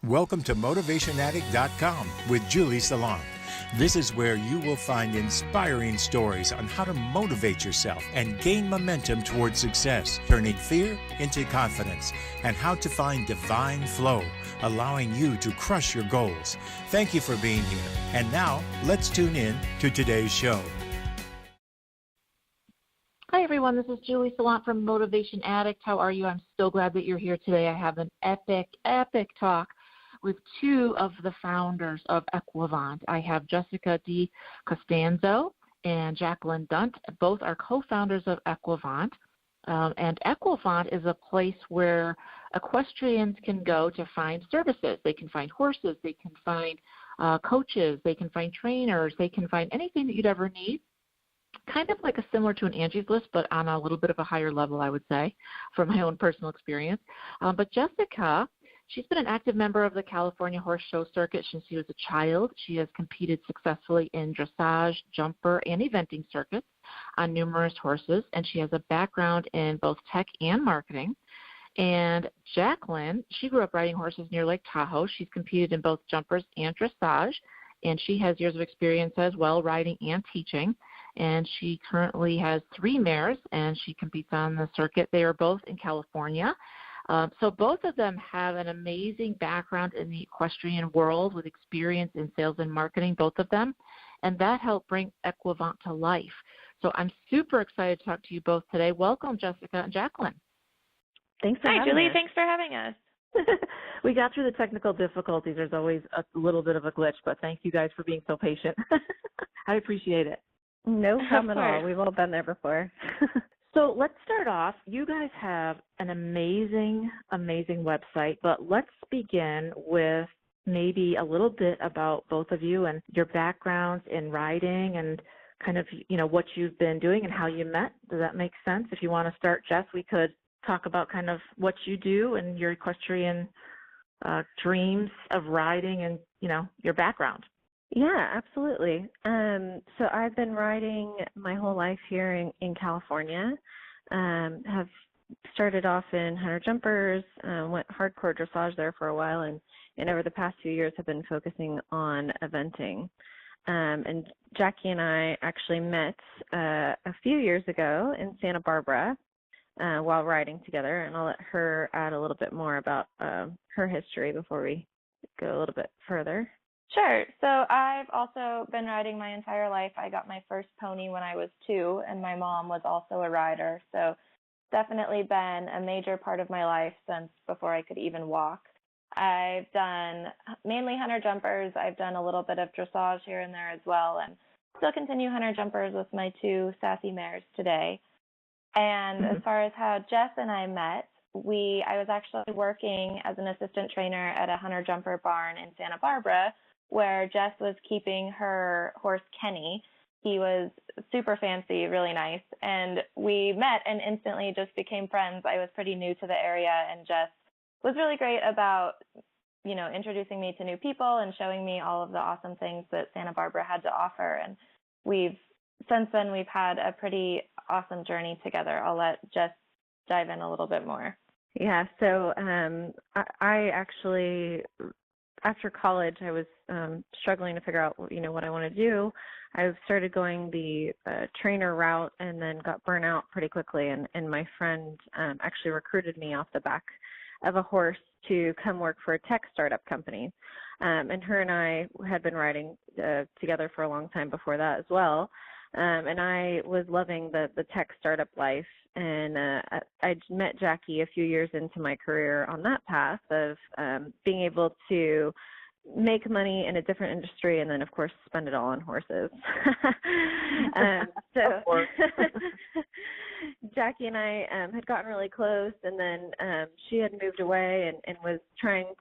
Welcome to MotivationAddict.com with Julie Saillant. This is where you will find inspiring stories on how to motivate yourself and gain momentum towards success, turning fear into confidence, and how to find divine flow, allowing you to crush your goals. Thank you for being here. And now, let's tune in to today's show. Hi, everyone. This is Julie Saillant from Motivation Addict. How are you? I'm so glad that you're here today. I have an epic talk with two of the founders of Equivant. I have Jessica DiCostanzo and Jacklyn Dunt. Both are co-founders of Equivant. And Equivant is a place where equestrians can go to find services. They can find horses. They can find coaches. They can find trainers. They can find anything that you'd ever need. Kind of like similar to an Angie's List, but on a little bit of a higher level, I would say, from my own personal experience. But Jessica, she's been an active member of the California horse show circuit since she was a child. She has competed successfully in dressage, jumper, and eventing circuits on numerous horses, and she has a background in both tech and marketing. And Jacklyn, she grew up riding horses near Lake Tahoe. She's competed in both jumpers and dressage, and she has years of experience as well riding and teaching. And she currently has 3 mares, and she competes on the circuit. They are both in California. So both of them have an amazing background in the equestrian world with experience in sales and marketing, both of them, and that helped bring Equivant to life. So I'm super excited to talk to you both today. Welcome, Jessica and Jacklyn. Thanks for having Hi, Julie. us. Thanks for having us. We got through the technical difficulties. There's always a little bit of a glitch, but thank you guys for being so patient. I appreciate it. No problem at all. We've all been there before. So let's start off. You guys have an amazing website, but let's begin with maybe a little bit about both of you and your backgrounds in riding and kind of, what you've been doing and how you met. Does that make sense? If you want to start, Jess, we could talk about kind of what you do and your equestrian dreams of riding and, your background. Yeah, absolutely. So I've been riding my whole life here in California. Have started off in hunter jumpers, went hardcore dressage there for a while, and over the past few years have been focusing on eventing. And Jackie and I actually met a few years ago in Santa Barbara while riding together, and I'll let her add a little bit more about her history before we go a little bit further. Sure. So I've also been riding my entire life. I got my first pony when I was 2, and my mom was also a rider. So definitely been a major part of my life since before I could even walk. I've done mainly hunter jumpers. I've done a little bit of dressage here and there as well, and still continue hunter jumpers with my 2 sassy mares today. And as far as how Jess and I met, I was actually working as an assistant trainer at a hunter jumper barn in Santa Barbara, where Jess was keeping her horse Kenny. He was super fancy, really nice, and we met and instantly just became friends. I was pretty new to the area, and Jess was really great about, introducing me to new people and showing me all of the awesome things that Santa Barbara had to offer. And since then we've had a pretty awesome journey together. I'll let Jess dive in a little bit more. Yeah, so I actually, after college, I was struggling to figure out, what I want to do. I started going the trainer route and then got burnt out pretty quickly. And my friend actually recruited me off the back of a horse to come work for a tech startup company. And her and I had been riding together for a long time before that as well. And I was loving the tech startup life. And I met Jackie a few years into my career on that path of being able to make money in a different industry and then, of course, spend it all on horses. So Jackie and I had gotten really close, and then she had moved away and was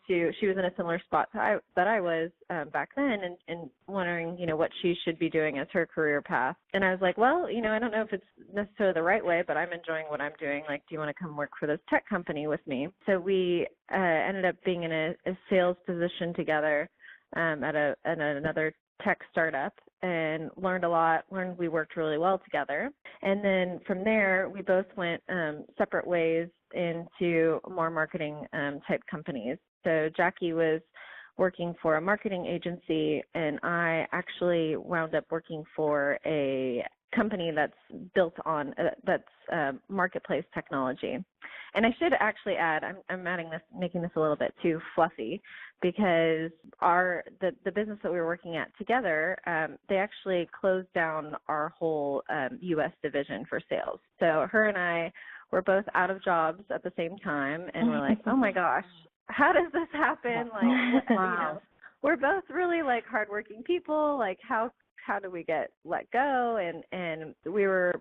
she was in a similar spot that I was back then and wondering, what she should be doing as her career path. And I was like, well, I don't know if it's necessarily the right way, but I'm enjoying what I'm doing. Like, do you want to come work for this tech company with me? So we ended up being in a sales position together at another tech startup and learned a lot, we worked really well together. And then from there, we both went separate ways into more marketing type companies. So Jackie was working for a marketing agency, and I actually wound up working for a company that's built on marketplace technology. And I should actually add, I'm making this a little bit too fluffy, because the business that we were working at together, they actually closed down our whole U.S. division for sales. So her and I were both out of jobs at the same time, and we're like, oh my gosh, how does this happen? Like, wow. We're both really like hardworking people. Like, how do we get let go? And we were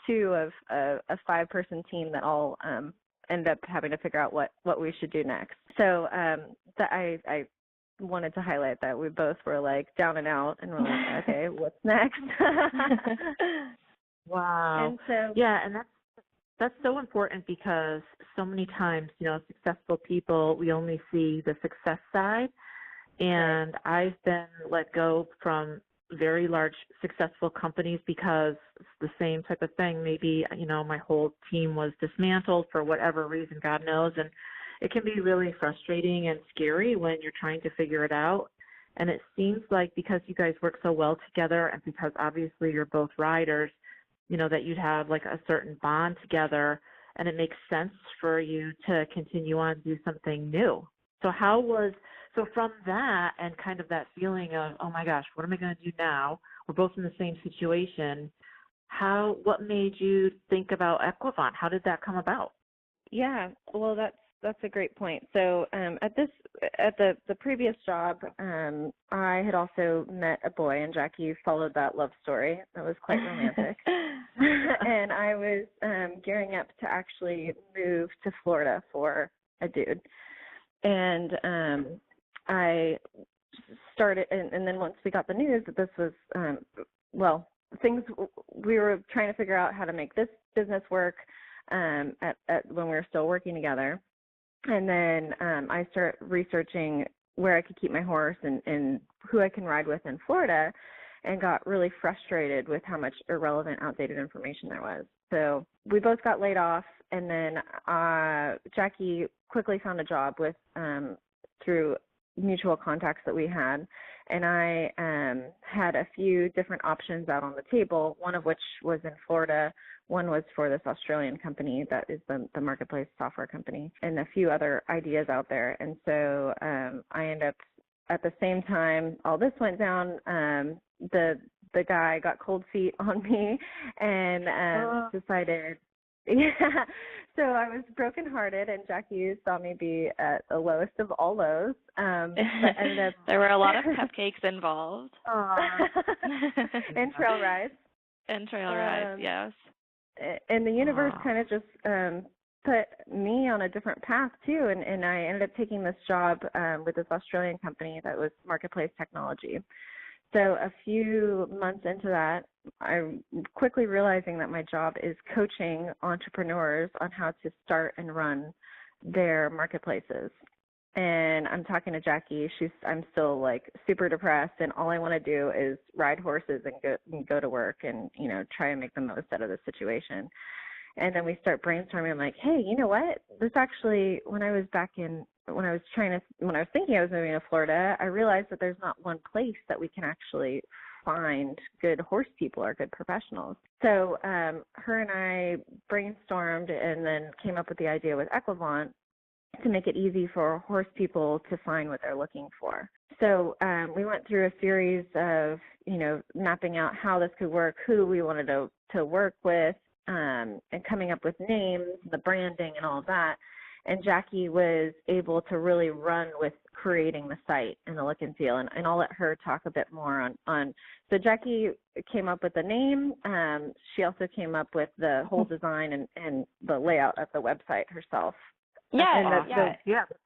two of a 5-person team that all ended up having to figure out what we should do next. So I wanted to highlight that we both were like down and out, and we're like, okay, what's next? Wow. And so yeah, and that's so important, because so many times, successful people, we only see the success side. And I've been let go from very large successful companies because it's the same type of thing. Maybe, my whole team was dismantled for whatever reason, God knows. And it can be really frustrating and scary when you're trying to figure it out. And it seems like because you guys work so well together, and because obviously you're both riders, that you'd have like a certain bond together, and it makes sense for you to continue on to do something new. So from that and kind of that feeling of, oh my gosh, what am I going to do now? We're both in the same situation. What made you think about Equivant? How did that come about? Yeah, well, that's a great point. So at the previous job, I had also met a boy, and Jackie followed that love story. That was quite romantic. And I was gearing up to actually move to Florida for a dude. And I started, and then once we got the news that this was, we were trying to figure out how to make this business work when we were still working together. And then I started researching where I could keep my horse and who I can ride with in Florida, and got really frustrated with how much irrelevant, outdated information there was. So we both got laid off, and then Jackie quickly found a job with through mutual contacts that we had, and I had a few different options out on the table, one of which was in Florida, one was for this Australian company that is the marketplace software company, and a few other ideas out there. And so I ended up, at the same time all this went down, the guy got cold feet on me and decided, yeah. So I was brokenhearted, and Jackie saw me be at the lowest of all lows. But ended up there were a lot of cupcakes involved. And trail rides. And trail rides, yes. And the universe kind of just put me on a different path too, and I ended up taking this job with this Australian company that was marketplace technology. So a few months into that, I'm quickly realizing that my job is coaching entrepreneurs on how to start and run their marketplaces. And I'm talking to Jackie. I'm still like super depressed, and all I want to do is ride horses and go to work and, try and make the most out of the situation. And then we start brainstorming. I'm like, hey, you know what? This actually, when I was thinking I was moving to Florida, I realized that there's not one place that we can actually find good horse people or good professionals. So her and I brainstormed and then came up with the idea with Equivant to make it easy for horse people to find what they're looking for. So we went through a series of, mapping out how this could work, who we wanted to work with, and coming up with names, the branding, and all of that. And Jackie was able to really run with creating the site and the look and feel. And I'll let her talk a bit more on. So Jackie came up with the name. She also came up with the whole design and the layout of the website herself. Yeah.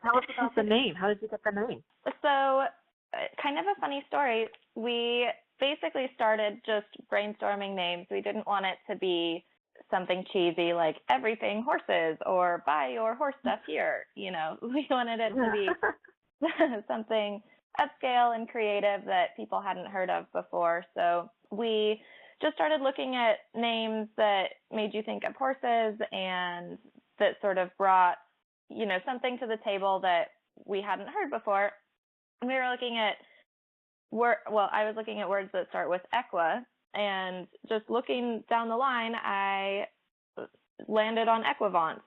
Tell us about the name. How did you get the name? So kind of a funny story. We basically started just brainstorming names. We didn't want it to be something cheesy like everything horses or buy your horse stuff here. We wanted it to be something upscale and creative that people hadn't heard of before. So we just started looking at names that made you think of horses and that sort of brought, something to the table that we hadn't heard before. We were looking at I was looking at words that start with equa, and just looking down the line, I landed on equivant.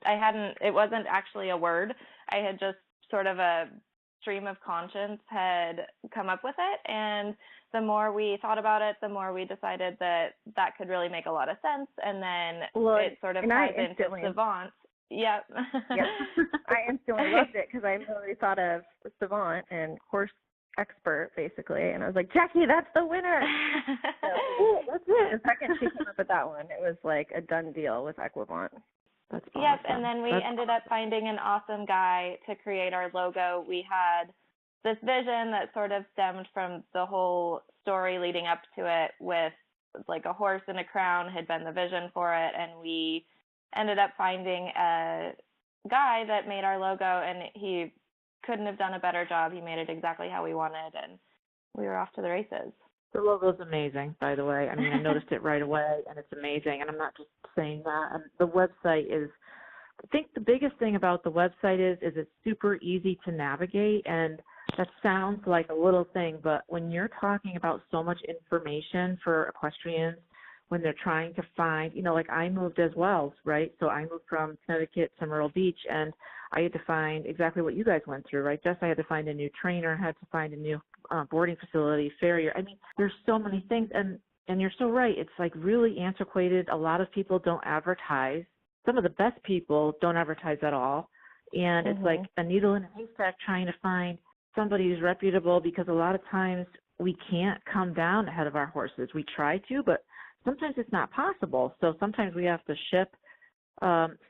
It wasn't actually a word. I had just sort of a stream of conscience had come up with it, and the more we thought about it, the more we decided that could really make a lot of sense, and then it sort of ties into savant. Yep. Yep. I instantly loved it because I immediately thought of savant and horse expert, basically, and I was like, Jackie, that's the winner. So, that's it. The second she came up with that one, it was like a done deal with equivant. That's awesome. Yep, and then we ended up finding an awesome guy to create our logo. We had this vision that sort of stemmed from the whole story leading up to it, with like a horse and a crown had been the vision for it, and we ended up finding a guy that made our logo, and he couldn't have done a better job. He made it exactly how we wanted, and we were off to the races. The logo's amazing, by the way. I mean, I noticed it right away, and it's amazing. And I'm not just saying that. And the website is, I think the biggest thing about the website is it's super easy to navigate. And that sounds like a little thing, but when you're talking about so much information for equestrians, when they're trying to find, like I moved as well, right? So I moved from Connecticut to Myrtle Beach, and I had to find exactly what you guys went through, right? Jess, I had to find a new trainer, had to find a new boarding facility, farrier. I mean, there's so many things, and you're so right. It's like really antiquated. A lot of people don't advertise. Some of the best people don't advertise at all, and it's like a needle in a haystack trying to find somebody who's reputable, because a lot of times we can't come down ahead of our horses. We try to, but sometimes it's not possible. So sometimes we have to ship.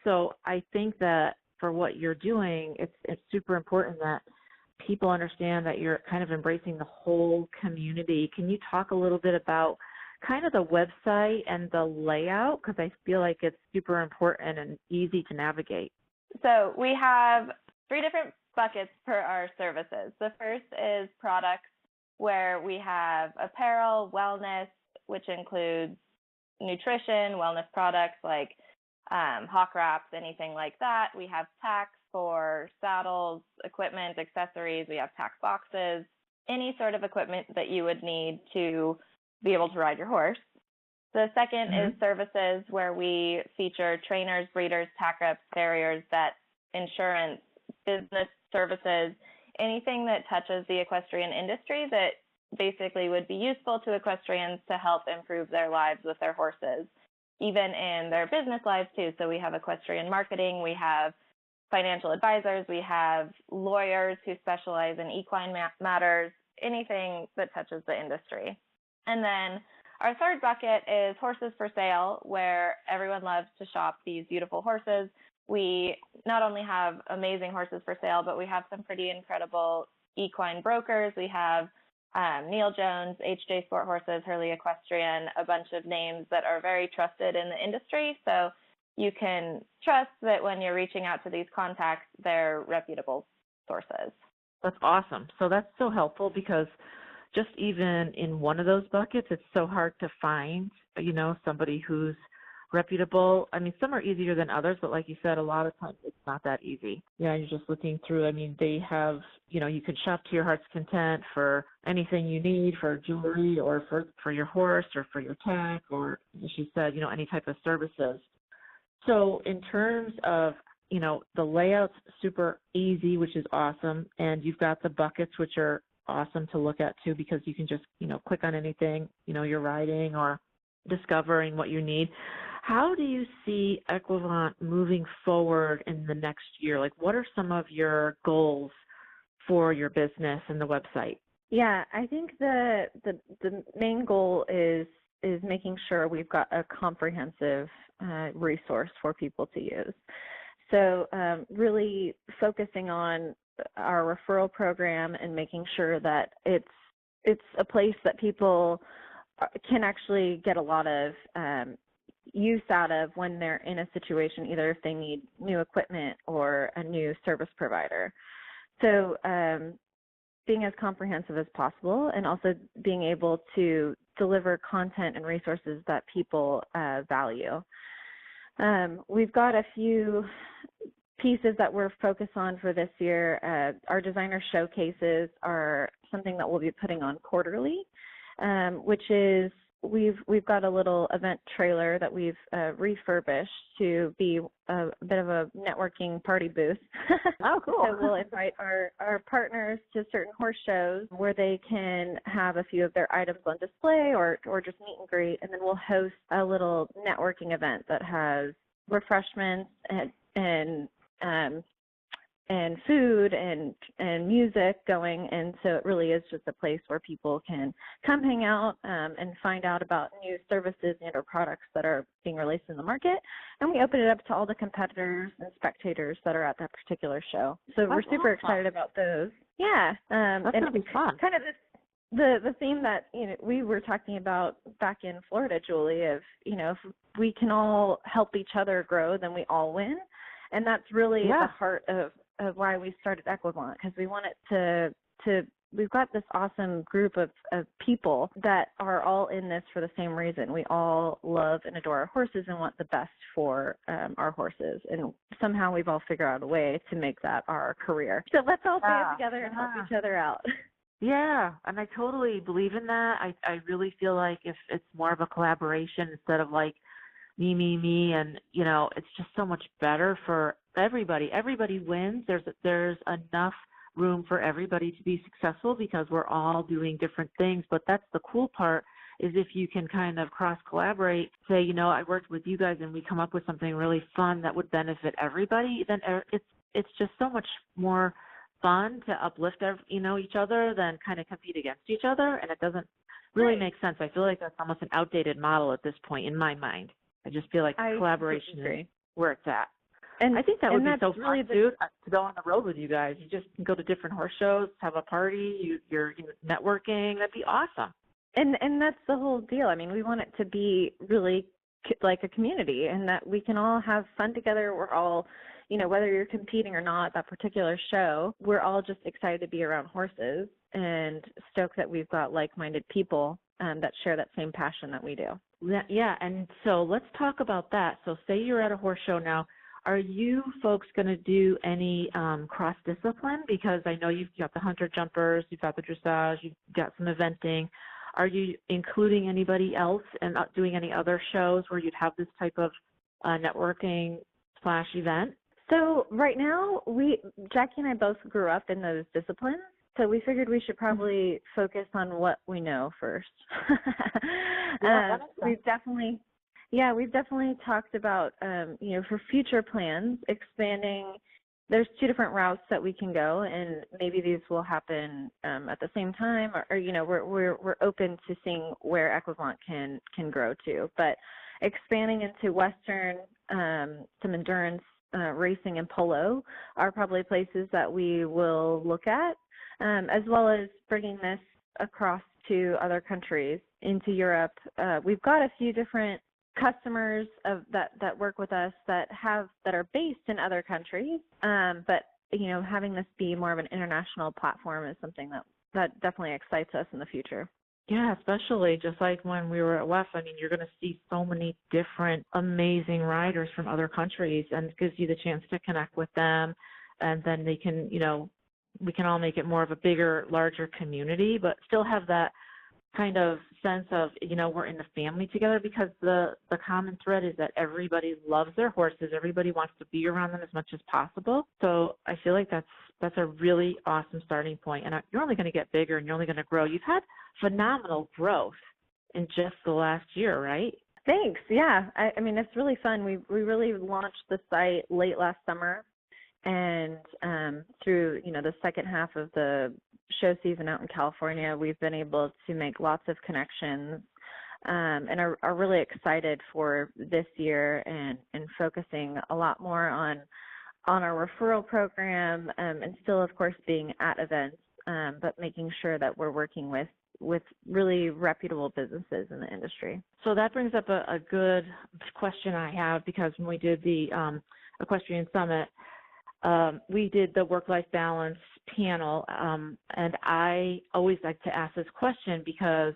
So I think that for what you're doing, it's super important that people understand that you're kind of embracing the whole community. Can you talk a little bit about kind of the website and the layout? Because I feel like it's super important and easy to navigate. So we have 3 different buckets for our services. The first is products, where we have apparel, wellness, which includes nutrition, wellness products like hawk wraps, anything like that. We have tack for saddles, equipment, accessories. We have tack boxes, any sort of equipment that you would need to be able to ride your horse. The second is services, where we feature trainers, breeders, tack reps, farriers, vets, insurance, business services, anything that touches the equestrian industry that basically would be useful to equestrians to help improve their lives with their horses, even in their business lives too. So we have equestrian marketing, we have financial advisors, we have lawyers who specialize in equine matters, anything that touches the industry. And then our third bucket is horses for sale, where everyone loves to shop these beautiful horses. We not only have amazing horses for sale, but we have some pretty incredible equine brokers. We have Neil Jones, HJ Sport Horses, Hurley Equestrian, a bunch of names that are very trusted in the industry. So you can trust that when you're reaching out to these contacts, they're reputable sources. That's awesome. So that's so helpful, because just even in one of those buckets, it's so hard to find, somebody who's reputable. I mean, some are easier than others, but like you said, a lot of times it's not that easy. Yeah, you're just looking through. I mean, they have, you can shop to your heart's content for anything you need, for jewelry or for your horse or for your tack, or as you said, any type of services. So in terms of, the layout's super easy, which is awesome. And you've got the buckets, which are awesome to look at too, because you can just, click on anything, you're riding or discovering what you need. How do you see Equivant moving forward in the next year? Like, what are some of your goals for your business and the website? Yeah, I think the main goal is making sure we've got a comprehensive resource for people to use. So really focusing on our referral program and making sure that it's a place that people can actually get a lot of use out of when they're in a situation, either if they need new equipment or a new service provider. So being as comprehensive as possible, and also being able to deliver content and resources that people value. We've got a few pieces that we're focused on for this year, our designer showcases are something that we'll be putting on quarterly, which is we've got a little event trailer that we've refurbished to be a bit of a networking party booth. Oh, cool. So we'll invite our partners to certain horse shows where they can have a few of their items on display or just meet and greet, and then we'll host a little networking event that has refreshments and food and music going, and so it really is just a place where people can come hang out and find out about new services and or products that are being released in the market, and we open it up to all the competitors and spectators that are at that particular show. So we're super excited about those. Yeah, that's gonna be fun. Kind of the theme that we were talking about back in Florida, Julie, of if we can all help each other grow, then we all win. And that's really the heart of why we started Equivant, because we want it to we've got this awesome group of people that are all in this for the same reason. We all love and adore our horses and want the best for our horses. And somehow we've all figured out a way to make that our career. So let's all band together and help each other out. Yeah, and I totally believe in that. I really feel like if it's more of a collaboration instead of like me, and it's just so much better for everybody. Everybody wins. There's enough room for everybody to be successful because we're all doing different things. But that's the cool part, is if you can kind of cross collaborate, say, I worked with you guys and we come up with something really fun that would benefit everybody, then it's just so much more fun to uplift each other than kind of compete against each other, and it doesn't really make sense. I feel like that's almost an outdated model at this point in my mind. I just feel like collaboration is where it's at. And I think that would be so fun, too, to go on the road with you guys. You just can go to different horse shows, have a party, you're networking. That'd be awesome. And that's the whole deal. I mean, we want it to be really like a community, and that we can all have fun together. We're all, whether you're competing or not at that particular show, we're all just excited to be around horses and stoked that we've got like-minded people that share that same passion that we do. Yeah, and so let's talk about that. So say you're at a horse show now. Are you folks going to do any cross-discipline? Because I know you've got the hunter jumpers, you've got the dressage, you've got some eventing. Are you including anybody else and doing any other shows where you'd have this type of networking/event? So right now, Jackie and I both grew up in those disciplines. So we figured we should probably focus on what we know first. We've definitely talked about, for future plans, expanding. There's two different routes that we can go, and maybe these will happen at the same time, or we're open to seeing where Equivant can grow to. But expanding into Western, some endurance racing and polo are probably places that we will look at. As well as bringing this across to other countries, into Europe. We've got a few different customers that work with us that are based in other countries, but having this be more of an international platform is something that definitely excites us in the future. Yeah, especially just like when we were at WEF, I mean, you're going to see so many different amazing riders from other countries, and it gives you the chance to connect with them, and then they can, we can all make it more of a bigger, larger community, but still have that kind of sense of, we're in the family together, because the common thread is that everybody loves their horses. Everybody wants to be around them as much as possible. So I feel like that's a really awesome starting point. And you're only going to get bigger and you're only going to grow. You've had phenomenal growth in just the last year, right? Thanks. Yeah. I mean, it's really fun. We really launched the site late last summer. And through, the second half of the show season out in California, we've been able to make lots of connections and are really excited for this year and focusing a lot more on our referral program and still, of course, being at events, but making sure that we're working with really reputable businesses in the industry. So that brings up a good question I have, because when we did the Equestrian Summit, we did the work-life balance panel, and I always like to ask this question because,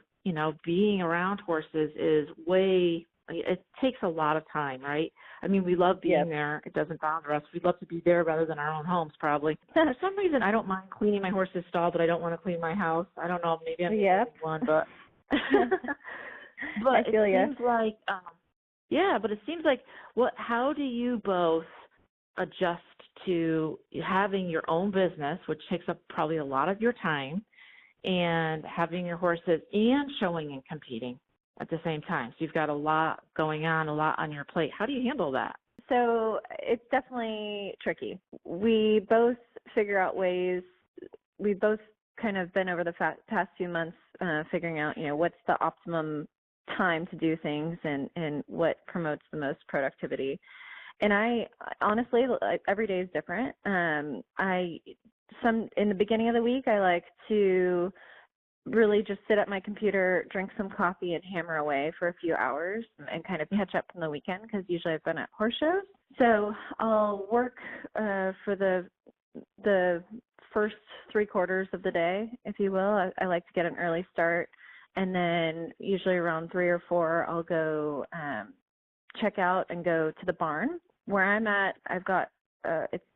being around horses is way it takes a lot of time, right? I mean, we love being there. It doesn't bother us. We'd love to be there rather than our own homes, probably. For some reason, I don't mind cleaning my horse's stall, but I don't want to clean my house. I don't know. Maybe I'm the only one, but but it seems like, but it seems like, how do you both adjust to having your own business, which takes up probably a lot of your time, and having your horses and showing and competing at the same time? So you've got a lot going on, a lot on your plate. How do you handle that? So it's definitely tricky. We both figure out ways. We both kind of been over the past few months figuring out, what's the optimum time to do things and what promotes the most productivity. And I honestly, every day is different. In the beginning of the week, I like to really just sit at my computer, drink some coffee, and hammer away for a few hours and kind of catch up from the weekend, because usually I've been at horse shows. So I'll work for the first 3/4 of the day, if you will. I like to get an early start, and then usually around 3 or 4, I'll go check out and go to the barn. Where I'm at, I've got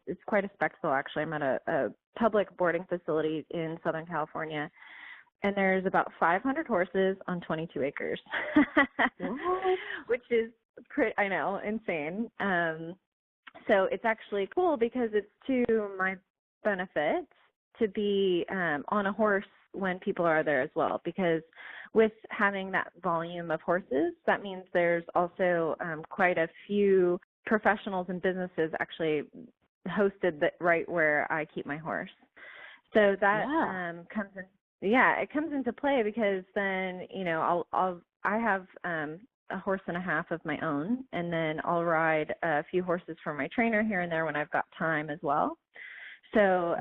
it's quite a spectacle, actually. I'm at a public boarding facility in Southern California, and there's about 500 horses on 22 acres, which is I know, insane. So it's actually cool because it's to my benefit to be on a horse when people are there as well, because with having that volume of horses, that means there's also quite a few professionals and businesses actually hosted right where I keep my horse. So that it comes into play, because then, I have a horse and a half of my own, and then I'll ride a few horses for my trainer here and there when I've got time as well. So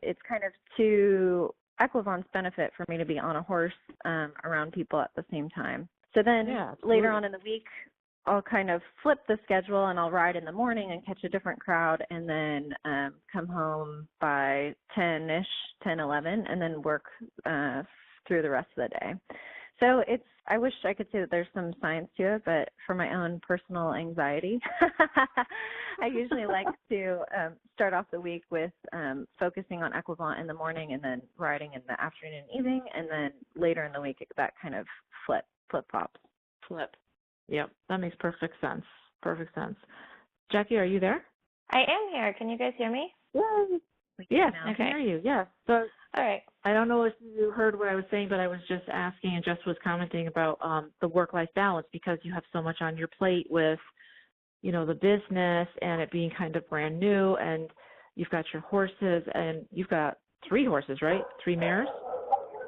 it's kind of to Equivant's benefit for me to be on a horse around people at the same time. So then later on in the week, I'll kind of flip the schedule, and I'll ride in the morning and catch a different crowd, and then come home by 10-ish, 10, 11, and then work through the rest of the day. So I wish I could say that there's some science to it, but for my own personal anxiety, I usually like to start off the week with focusing on Equivant in the morning, and then riding in the afternoon and evening, and then later in the week that kind of flip-flops. Yep, that makes perfect sense. Jackie, are you there? I am here. Can you guys hear me? Yes, I can hear you. Yes. So, all right. I don't know if you heard what I was saying, but I was just asking, and Jess was commenting about the work-life balance, because you have so much on your plate with, the business and it being kind of brand new, and you've got your horses, and you've got 3 horses, right? 3 mares?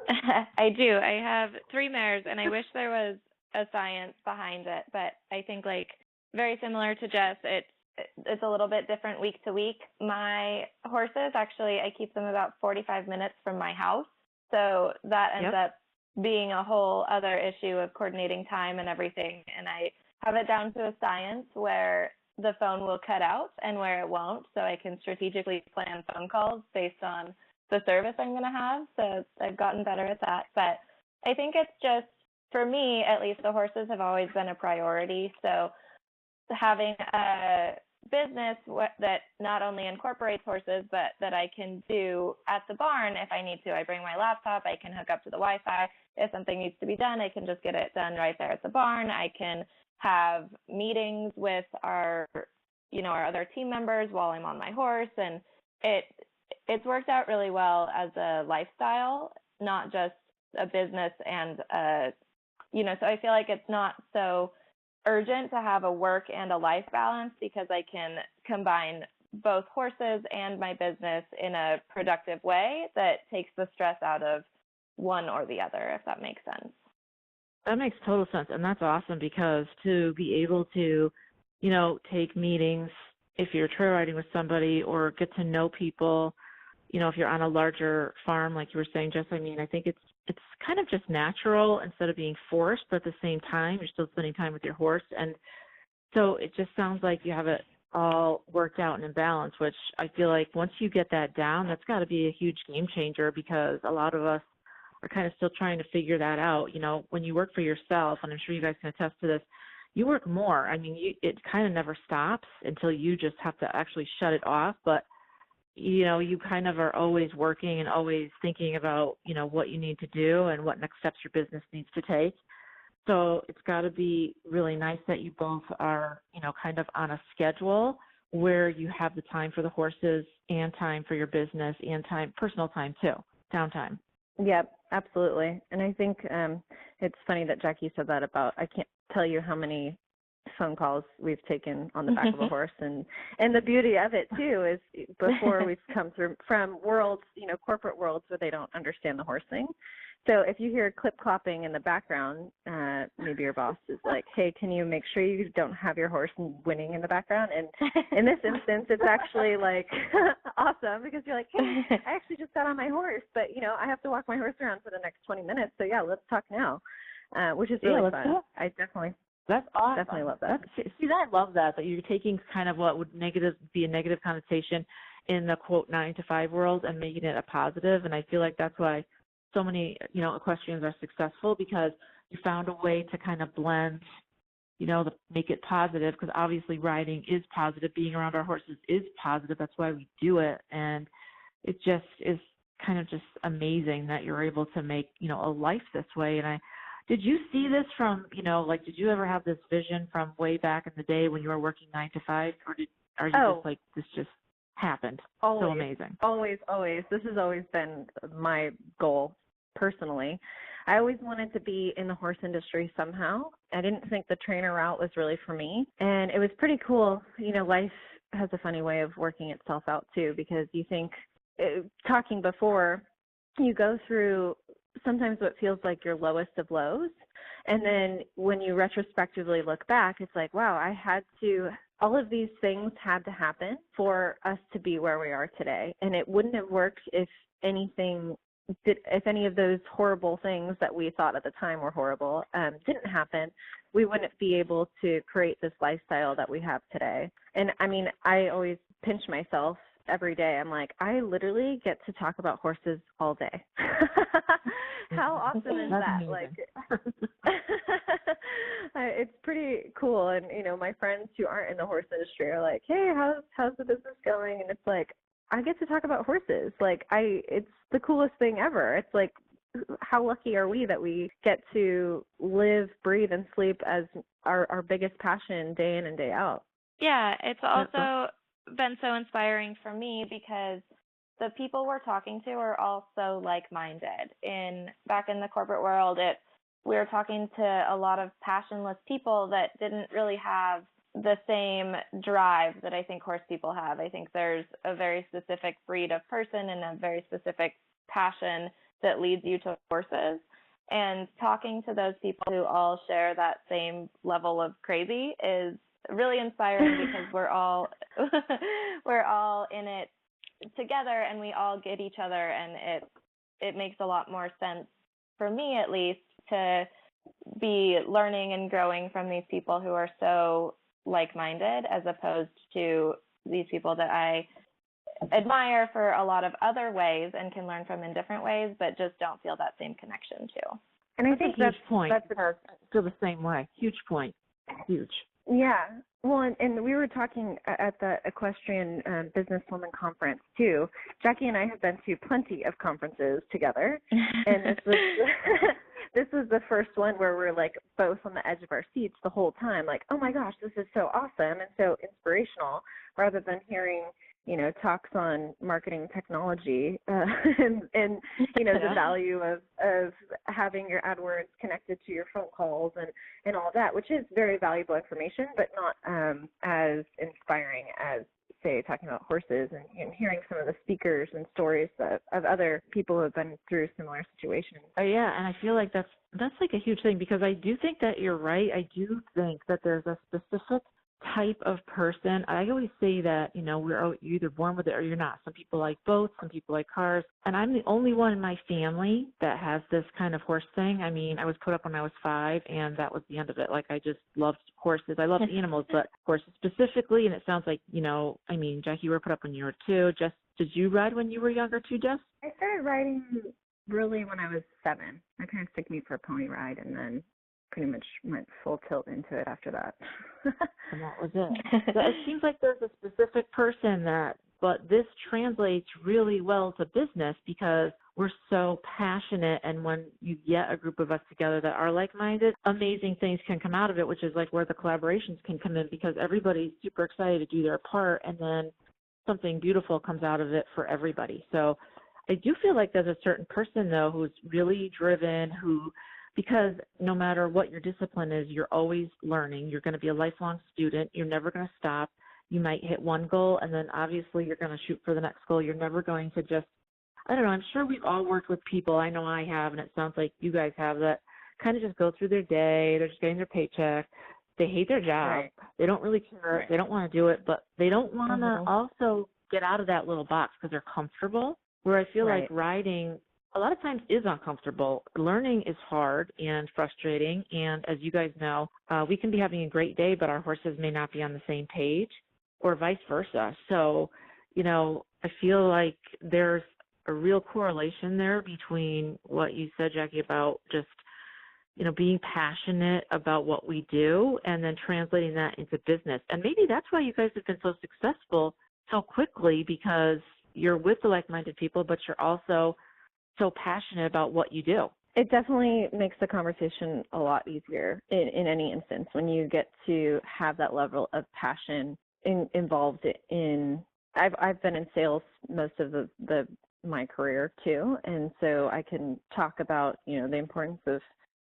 I do. I have 3 mares, and I wish there was a science behind it, but I think, very similar to Jess, it's a little bit different week to week. My horses, actually, I keep them about 45 minutes from my house, so that ends up being a whole other issue of coordinating time and everything, and I have it down to a science where the phone will cut out and where it won't, so I can strategically plan phone calls based on the service I'm going to have, so I've gotten better at that. But I think it's just, for me, at least, the horses have always been a priority. So having a business that not only incorporates horses, but that I can do at the barn if I need to. I bring my laptop, I can hook up to the Wi-Fi. If something needs to be done, I can just get it done right there at the barn. I can have meetings with our other team members while I'm on my horse. And it's worked out really well as a lifestyle, not just a business and so I feel like it's not so urgent to have a work and a life balance, because I can combine both horses and my business in a productive way that takes the stress out of one or the other, if that makes sense. That makes total sense, and that's awesome, because to be able to, take meetings if you're trail riding with somebody, or get to know people, if you're on a larger farm, like you were saying, Jess, I mean, I think it's kind of just natural instead of being forced, but at the same time, you're still spending time with your horse. And so it just sounds like you have it all worked out and in balance, which I feel like once you get that down, that's got to be a huge game changer, because a lot of us are kind of still trying to figure that out. When you work for yourself, and I'm sure you guys can attest to this, you work more. I mean, it kind of never stops until you just have to actually shut it off. But, you know, you kind of are always working and always thinking about, you know, what you need to do and what next steps your business needs to take. So it's got to be really nice that you both are, you know, kind of on a schedule where you have the time for the horses and time for your business and time, personal time too, downtime. Yep, absolutely. And I think it's funny that Jackie said that about, I can't tell you how many phone calls we've taken on the back of a horse. And the beauty of it too is before we've come through from worlds, you know, corporate worlds where they don't understand the horse thing. So if you hear clip clopping in the background, maybe your boss is like, hey, can you make sure you don't have your horse winning in the background? And in this instance, it's actually like awesome because you're like, hey, I actually just got on my horse, but, you know, I have to walk my horse around for the next 20 minutes. So, yeah, let's talk now, which is really fun. That's awesome. Definitely love that. I love that you're taking kind of what would be a negative connotation in the, quote, 9-to-5 world and making it a positive. And I feel like that's why so many, you know, equestrians are successful, because you found a way to kind of blend, you know, make it positive, because obviously riding is positive. Being around our horses is positive. That's why we do it. And it just is kind of just amazing that you're able to make, you know, a life this way. And did you see this from, you know, like, did you ever have this vision from way back in the day when you were working 9-to-5, or are you just like, this just happened? Always, so amazing. Always. This has always been my goal personally. I always wanted to be in the horse industry somehow. I didn't think the trainer route was really for me. And it was pretty cool. You know, life has a funny way of working itself out too, because you think, talking before, you go through sometimes what feels like your lowest of lows. And then when you retrospectively look back, it's like, wow, all of these things had to happen for us to be where we are today. And it wouldn't have worked if any of those horrible things that we thought at the time were horrible didn't happen. We wouldn't be able to create this lifestyle that we have today. And I mean, I always pinch myself every day. I'm like, I literally get to talk about horses all day. How awesome is that? Amazing. Like, it's pretty cool. And, you know, my friends who aren't in the horse industry are like, hey, how's the business going? And it's like, I get to talk about horses. Like, it's the coolest thing ever. It's like, how lucky are we that we get to live, breathe, and sleep as our biggest passion day in and day out. Yeah, it's also been so inspiring for me because the people we're talking to are all so like-minded. Back in the corporate world, we were talking to a lot of passionless people that didn't really have the same drive that I think horse people have. I think there's a very specific breed of person and a very specific passion that leads you to horses. And talking to those people who all share that same level of crazy is really inspiring because we're all in it together and we all get each other, and it makes a lot more sense for me, at least, to be learning and growing from these people who are so like-minded, as opposed to these people that I admire for a lot of other ways and can learn from in different ways, but just don't feel that same connection to. And I think that's a huge point. I feel the same way. Huge point. Huge. Yeah. Well, and we were talking at the Equestrian Businesswoman Conference, too. Jackie and I have been to plenty of conferences together, and this was the first one where we're, like, both on the edge of our seats the whole time, like, oh, my gosh, this is so awesome and so inspirational, rather than hearing, you know, talks on marketing technology and you know, the value of having your AdWords connected to your phone calls and all that, which is very valuable information, but not as inspiring as, say, talking about horses and hearing some of the speakers and stories of other people who have been through similar situations. Oh, yeah, and I feel like that's like a huge thing, because I do think that you're right. I do think that there's a specific type of person. I always say that, you know, you're either born with it or you're not. Some people like boats, some people like cars, and I'm the only one in my family that has this kind of horse thing. I mean, I was put up when I was 5, and that was the end of it. Like, I just loved horses. I loved animals, but horses specifically, and it sounds like, you know, I mean, Jackie, you were put up when you were 2. Jess, did you ride when you were younger too, Jess? I started riding really when I was 7. My parents took me for a pony ride, and then pretty much went full tilt into it after that. And that was it. So it seems like there's a specific person but this translates really well to business because we're so passionate, and when you get a group of us together that are like-minded, amazing things can come out of it, which is like where the collaborations can come in because everybody's super excited to do their part, and then something beautiful comes out of it for everybody. So I do feel like there's a certain person, though, who's really driven, because no matter what your discipline is, you're always learning. You're going to be a lifelong student. You're never going to stop. You might hit one goal, and then obviously you're going to shoot for the next goal. You're never going to just, I don't know, I'm sure we've all worked with people, I know I have, and it sounds like you guys have, that kind of just go through their day. They're just getting their paycheck. They hate their job. Right. They don't really care. Right. They don't want to do it, but they don't want to also get out of that little box because they're comfortable, where I feel like riding a lot of times is uncomfortable. Learning is hard and frustrating, and as you guys know, we can be having a great day, but our horses may not be on the same page, or vice versa. So, I feel like there's a real correlation there between what you said, Jackie, about just, being passionate about what we do and then translating that into business. And maybe that's why you guys have been so successful so quickly, because you're with the like-minded people, but you're also so passionate about what you do. It definitely makes the conversation a lot easier in any instance when you get to have that level of passion involved in. I've been in sales most of my career too, and so I can talk about the importance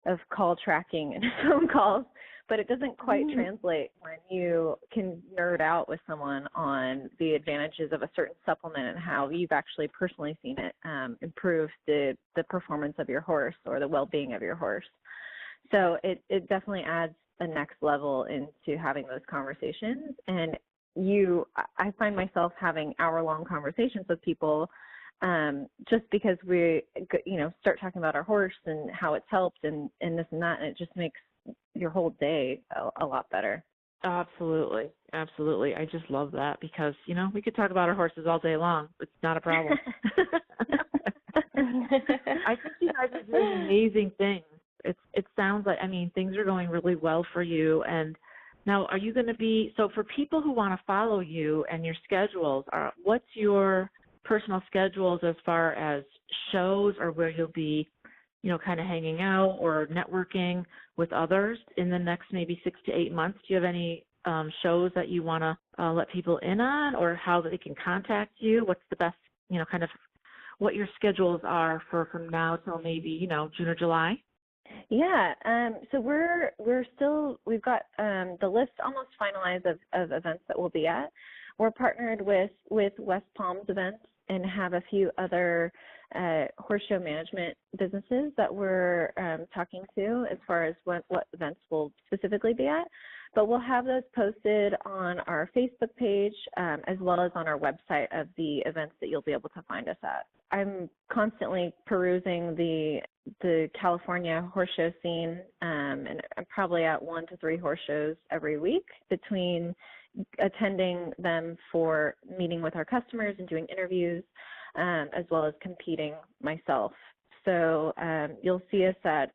of call tracking and phone calls, but it doesn't quite translate when you can nerd out with someone on the advantages of a certain supplement and how you've actually personally seen it improve the performance of your horse or the well-being of your horse. So it definitely adds a next level into having those conversations. And I find myself having hour-long conversations with people just because we, start talking about our horse and how it's helped and this and that, and it just makes your whole day a lot better. Absolutely. Absolutely. I just love that because, we could talk about our horses all day long. It's not a problem. I think you guys are doing amazing things. It sounds like, things are going really well for you. And now, are you going to be, so for people who want to follow you and your schedules, what's your personal schedules as far as shows or where you'll be, kind of hanging out or networking with others in the next maybe 6 to 8 months? Do you have any shows that you want to let people in on, or how they can contact you? What's the best, kind of what your schedules are from now till maybe, June or July? Yeah, so we've got the list almost finalized of events that we'll be at. We're partnered with West Palms Events and have a few other horse show management businesses that we're talking to as far as what events we'll specifically be at. But we'll have those posted on our Facebook page as well as on our website of the events that you'll be able to find us at. I'm constantly perusing the California horse show scene, and I'm probably at 1 to 3 horse shows every week, between attending them for meeting with our customers and doing interviews, as well as competing myself. So you'll see us at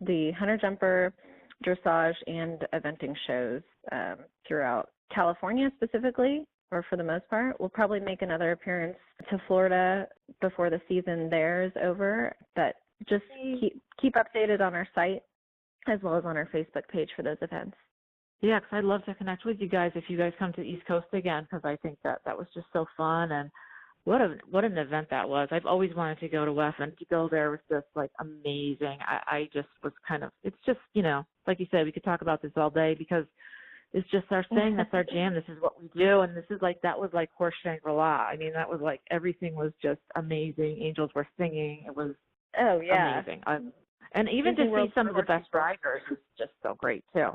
the Hunter Jumper, dressage, and eventing shows throughout California specifically, or for the most part. We'll probably make another appearance to Florida before the season there is over, but just keep updated on our site as well as on our Facebook page for those events. Yeah, because I'd love to connect with you guys if you guys come to the East Coast again, because I think that was just so fun, and what an event that was. I've always wanted to go to WEF, and to go there was just like amazing. I just was kind of, it's just, like you said, we could talk about this all day because it's just our thing. That's our jam. This is what we do. And this is like, that was like Horse Shangri-La. That was like, everything was just amazing. Angels were singing. It was amazing. And even to see some of the best riders is just so great too.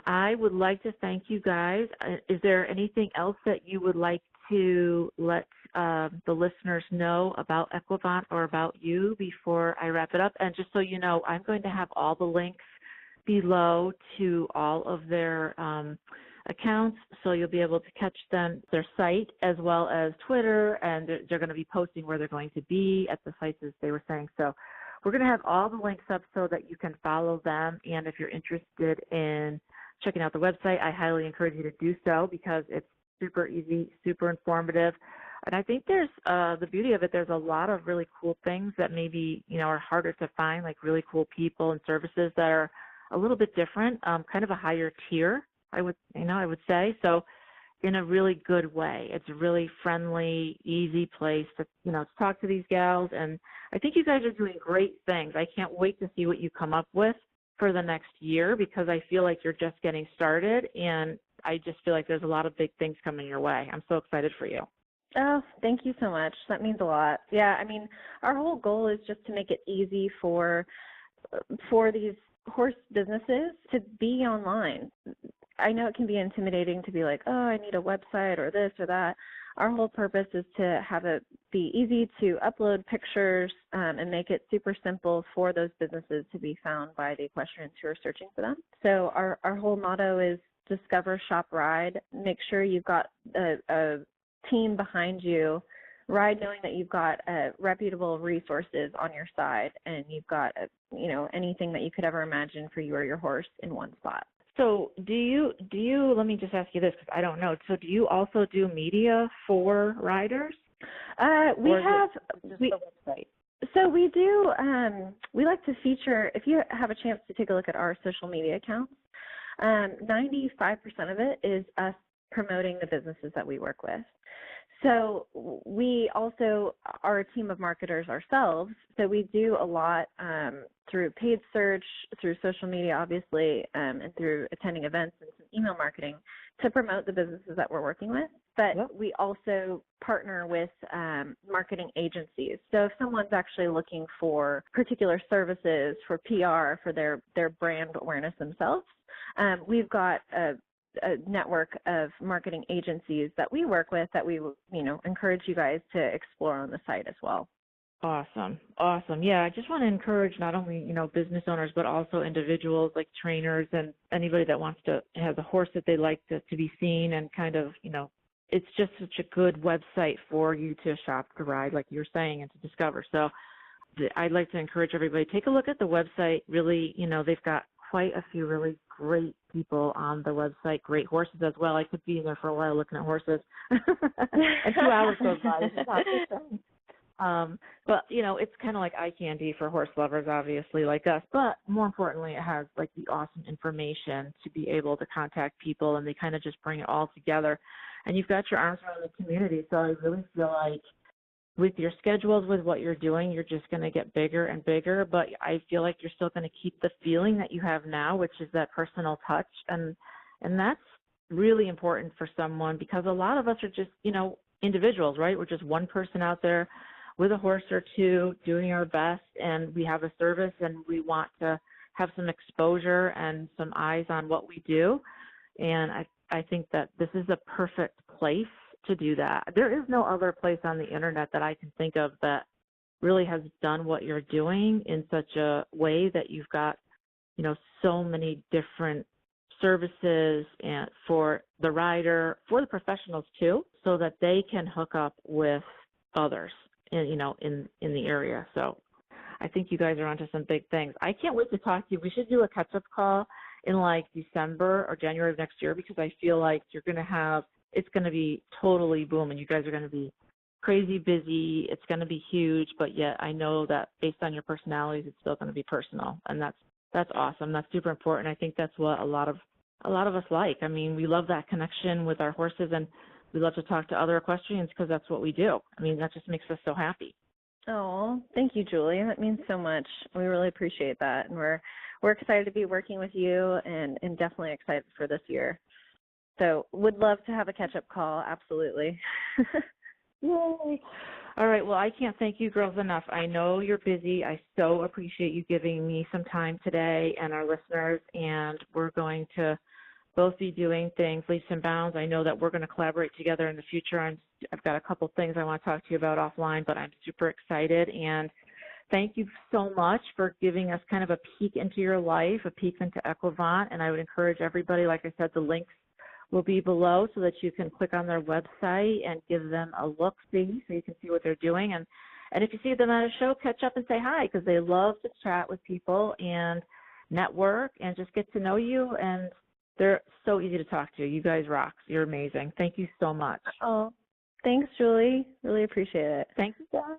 I would like to thank you guys. Is there anything else that you would like to let the listeners know about Equivant or about you before I wrap it up? And just so you know, I'm going to have all the links below to all of their accounts, so you'll be able to catch them, their site, as well as Twitter, and they're going to be posting where they're going to be at the sites, as they were saying. So we're going to have all the links up so that you can follow them. And if you're interested in checking out the website, I highly encourage you to do so because it's super easy, super informative. And I think there's the beauty of it, there's a lot of really cool things that maybe, are harder to find, like really cool people and services that are a little bit different, kind of a higher tier, I would say. So in a really good way. It's a really friendly, easy place to, to talk to these gals. And I think you guys are doing great things. I can't wait to see what you come up with for the next year because I feel like you're just getting started. And I just feel like there's a lot of big things coming your way. I'm so excited for you. Oh, thank you so much. That means a lot. Yeah, I mean, our whole goal is just to make it easy for these horse businesses to be online. I know it can be intimidating to be like, oh, I need a website or this or that. Our whole purpose is to have it be easy to upload pictures and make it super simple for those businesses to be found by the equestrians who are searching for them. So our whole motto is discover, shop, ride. Make sure you've got a team behind you. Ride knowing that you've got reputable resources on your side and you've got anything that you could ever imagine for you or your horse in one spot. So do you, let me just ask you this because I don't know. So do you also do media for riders? We have the website. So we do, we like to feature, if you have a chance to take a look at our social media accounts, 95% of it is us promoting the businesses that we work with. So we also are a team of marketers ourselves. So we do a lot through paid search, through social media, obviously, and through attending events and some email marketing to promote the businesses that we're working with. But we also partner with marketing agencies. So if someone's actually looking for particular services for PR, for their brand awareness themselves, we've got a network of marketing agencies that we work with that we encourage you guys to explore on the site as well. Awesome. Yeah, I just want to encourage not only, business owners, but also individuals like trainers and anybody that wants to have a horse that they like to be seen and kind of, it's just such a good website for you to shop, to ride, like you're saying, and to discover. So I'd like to encourage everybody, take a look at the website. Really, they've got quite a few really great people on the website, great horses as well. I could be in there for a while looking at horses. And 2 hours goes by. But, it's kind of like eye candy for horse lovers, obviously, like us. But more importantly, it has, like, the awesome information to be able to contact people, and they kind of just bring it all together. And you've got your arms around the community, so I really feel like with your schedules, with what you're doing, you're just going to get bigger and bigger, but I feel like you're still going to keep the feeling that you have now, which is that personal touch. And that's really important for someone because a lot of us are just, individuals, right? We're just one person out there with a horse or two doing our best, and we have a service and we want to have some exposure and some eyes on what we do. And I think that this is a perfect place to do that. There is no other place on the internet that I can think of that really has done what you're doing in such a way that you've got, so many different services and for the rider, for the professionals too, so that they can hook up with others in the area. So I think you guys are onto some big things. I can't wait to talk to you. We should do a catch-up call in like December or January of next year because I feel like it's going to be totally booming. You guys are going to be crazy busy. It's going to be huge, but yet I know that based on your personalities, it's still going to be personal, and that's awesome. That's super important. I think that's what a lot of us like. I mean, we love that connection with our horses, and we love to talk to other equestrians because that's what we do. I mean, that just makes us so happy. Oh, thank you, Julie. That means so much. We really appreciate that, and we're excited to be working with you, and definitely excited for this year. So would love to have a catch-up call, absolutely. Yay. All right, well, I can't thank you girls enough. I know you're busy. I so appreciate you giving me some time today and our listeners, and we're going to both be doing things leaps and bounds. I know that we're going to collaborate together in the future. I've got a couple things I want to talk to you about offline, but I'm super excited, and thank you so much for giving us kind of a peek into your life, a peek into Equivant, and I would encourage everybody, like I said, the links will be below so that you can click on their website and give them a look-see so you can see what they're doing. And if you see them at a show, catch up and say hi, because they love to chat with people and network and just get to know you. And they're so easy to talk to. You guys rock. You're amazing. Thank you so much. Oh, thanks, Julie. Really appreciate it. Thank you, guys.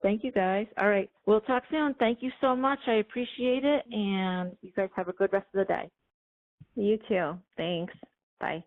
Thank you, guys. All right. We'll talk soon. Thank you so much. I appreciate it. And you guys have a good rest of the day. You too. Thanks. Bye.